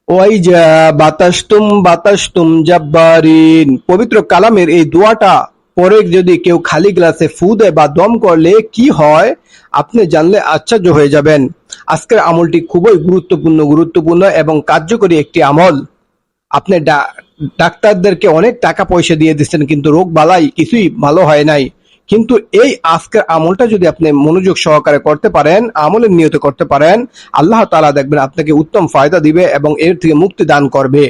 ওয়াইজা বাতাসতুম বাতাসতুম জাব্বারিন। পবিত্র কালামের এই দোয়াটা পরে যদি কেউ খালি গ্লাসে ফু দেয় বা দম করলে কি হয় আপনি জানলে আশ্চর্য হয়ে যাবেন। আজকের আমলটি খুবই গুরুত্বপূর্ণ এবং কার্যকরী একটি আমল। আপনি ডাক্তারদেরকে অনেক টাকা পয়সা দিয়ে দিচ্ছেন কিন্তু রোগ বালাই কিছুই ভালো হয় নাই। কিন্তু এই আজকের আমলটা যদি আপনি মনোযোগ সহকারে করতে পারেন, আমলের নিয়ত করতে পারেন, আল্লাহ তাআলা দেখবেন আপনাকে উত্তম ফায়দা দিবে এবং এর থেকে মুক্তি দান করবে।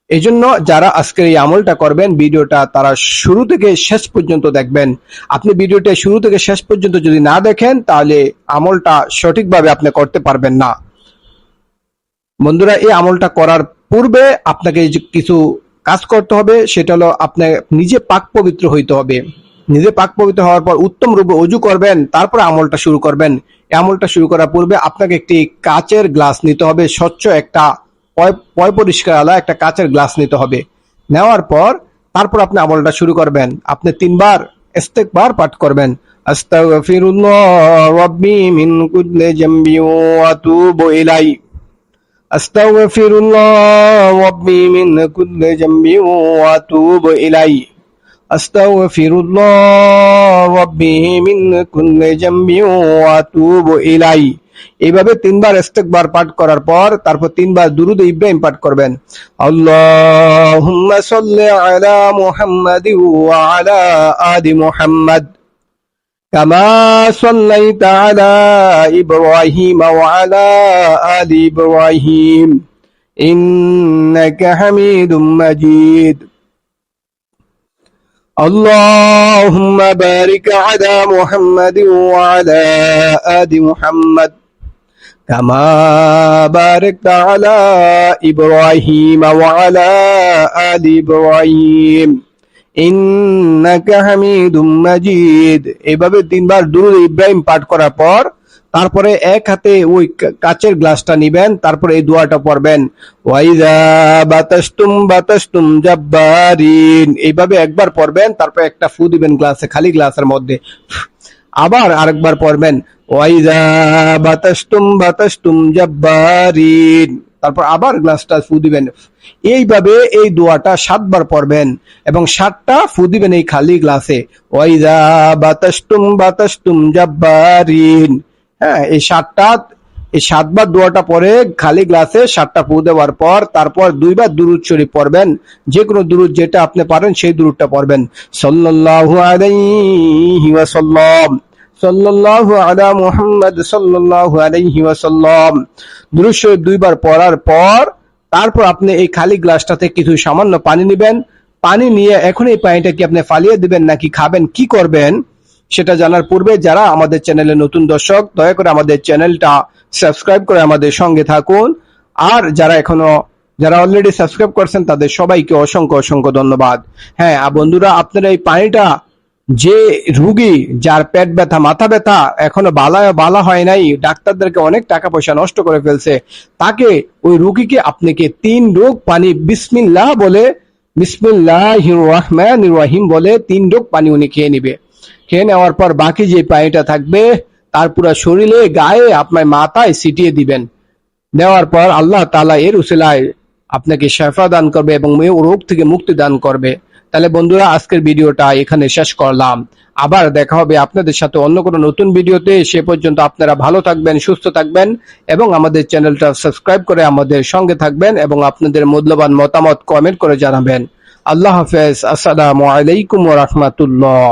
এই জন্য যারা আজকের এই আমলটা করবেন ভিডিওটা তারা শুরু থেকে শেষ পর্যন্ত দেখবেন। আপনি ভিডিওটা শুরু থেকে শেষ পর্যন্ত যদি না দেখেন তাহলে আমলটা সঠিকভাবে আপনি করতে পারবেন না। বন্ধুরা, এই আমলটা করার পূর্বে আপনাকে কিছু কাজ করতে হবে। সেটা হলো আপনি নিজে পাক পবিত্র হইতে হবে। নিজে পাক পবিত্র হওয়ার পর উত্তম রূপে ওযু করবেন, তারপরে আমলটা শুরু করবেন। এই আমলটা শুরু করার পূর্বে আপনাকে একটি কাচের গ্লাস নিতে হবে, স্বচ্ছ একটা পয় পরিষ্কার আলা একটা কাচের গ্লাস নিতে হবে। নেওয়ার পর তারপর আপনি আমলটা শুরু করবেন। আপনি 3 বার ইস্তেগফার পাঠ করবেন। আস্তাগফিরুল্লাহ রাব্বি মিন কুল্লি যামবি ওয়া আতুবু ইলাইহি। আস্তাগফিরুল্লাহ রাব্বি মিন কুল্লি যামবি ওয়া আতুবু ইলাইহি। আস্তাগফিরুল্লাহ রাব্বি মিন কুল্লি যামবি ওয়া আতুবু ইলাইহি। এইভাবে 3 বার ইস্তেগফার পাঠ করার পর তারপর 3 বার দুরূদ ইব্রাহিম পাঠ করবেন। আল্লাহুম্মা সাল্লি আলা মুহাম্মাদি ওয়া আলা আলি মুহাম্মাদ কামা সাল্লাইতা আলা ইব্রাহিম ওয়া আলা আলি ইব্রাহিম ইন্নাকা হামিদুম মাজিদ। আল্লাহুম্মা বারিক আলা মুহাম্মাদি ওয়া আলা আলি মুহাম্মাদ কামা বারাকতা আলা ইব্রাহিম ওয়া আলা আলি ইব্রাহিম ইন্নাকা হামিদুম মাজিদ। এইভাবে 3 বার দুরূদ ইব্রাহিম পাঠ করার পর তারপরে এক হাতে ওই কাচের গ্লাসটা নিবেন, তারপরে এই দোয়াটা পড়বেন, ওয়াইজা বাতাসতুম বাতাসতুম জাব্বারিন। এইভাবে একবার পড়বেন, তারপর একটা ফু দিবেন গ্লাসে, খালি গ্লাসের মধ্যে। আবার আরেকবার পড়বেন, ওয়াইজা বাতাসতুম বাতাসতুম জাব্বারিন। তারপর আবার গ্লাসটা ফু দিবেন। এইভাবে এই দোয়াটা 7 বার পড়বেন এবং 7টা ফু দিবেন এই খালি গ্লাসে, ওয়াইজা বাতাসতুম বাতাসতুম জাব্বারিন। হ্যাঁ, এই 7 বার দোয়াটা পরে খালি গ্লাসে 7টা ফু দেওয়ার পর তারপর 2 বার দুরূদ শরীফ পড়বেন। যে কোনো দুরূদ যেটা আপনি পারেন সেই দুরূদটা পড়বেন। সাল্লাল্লাহু আলাইহি ওয়াসাল্লাম, সাল্লাল্লাহু আলা মুহাম্মদ সাল্লাল্লাহু আলাইহি ওয়াসাল্লাম। দুরূদ শরীফ 2 বার পড়ার পর তারপর আপনি এই খালি গ্লাসটাতে কিছু সামান্য পানি নেবেন। পানি নিয়ে এখন এই পানিটা কি আপনি ফালিয়ে দিবেন নাকি খাবেন, কি করবেন সেটা জানার পূর্বে যারা আমাদের চ্যানেলে নতুন দর্শক, দয়া করে আমাদের চ্যানেলটা সাবস্ক্রাইব করে আমাদের সঙ্গে থাকুন। আর যারা অলরেডি সাবস্ক্রাইব করছেন তাদের সবাইকে অসংখ্য ধন্যবাদ। হ্যাঁ বন্ধুরা, আপনারা এই পানিটা যে রোগী যার পেট ব্যথা মাথা ব্যথা এখনো বালা হয় নাই, ডাক্তারদেরকে অনেক টাকা পয়সা নষ্ট করে ফেলছে, তাকে ওই রোগীকে আপনাকে 3 ডোক পানি বিসমিল্লাহির রহমানির রহিম বলে 3 ডোক পানি উনি খেয়ে নেবে। খেয়ে নেওয়ার পর বাকি যে পানিটা থাকবে তার পুরো শরীরে গায়ে আপনার মাথায় ছিটিয়ে দিবেন। দেওয়ার পর আল্লাহ তাআলা এর উসিলায় আপনাকে শিফা দান করবে এবং রোগ থেকে মুক্তি দান করবে। তাহলে বন্ধুরা, আজকের ভিডিওটা এখানে শেষ করলাম। আবার দেখা হবে আপনাদের সাথে অন্য কোনো নতুন ভিডিওতে। সে পর্যন্ত আপনারা ভালো থাকবেন, সুস্থ থাকবেন এবং আমাদের চ্যানেলটা সাবস্ক্রাইব করে আমাদের সঙ্গে থাকবেন এবং আপনাদের মূল্যবান মতামত কমেন্ট করে জানাবেন। আল্লাহ হাফেজ। আসসালামু আলাইকুম ওয়া রাহমাতুল্লাহ।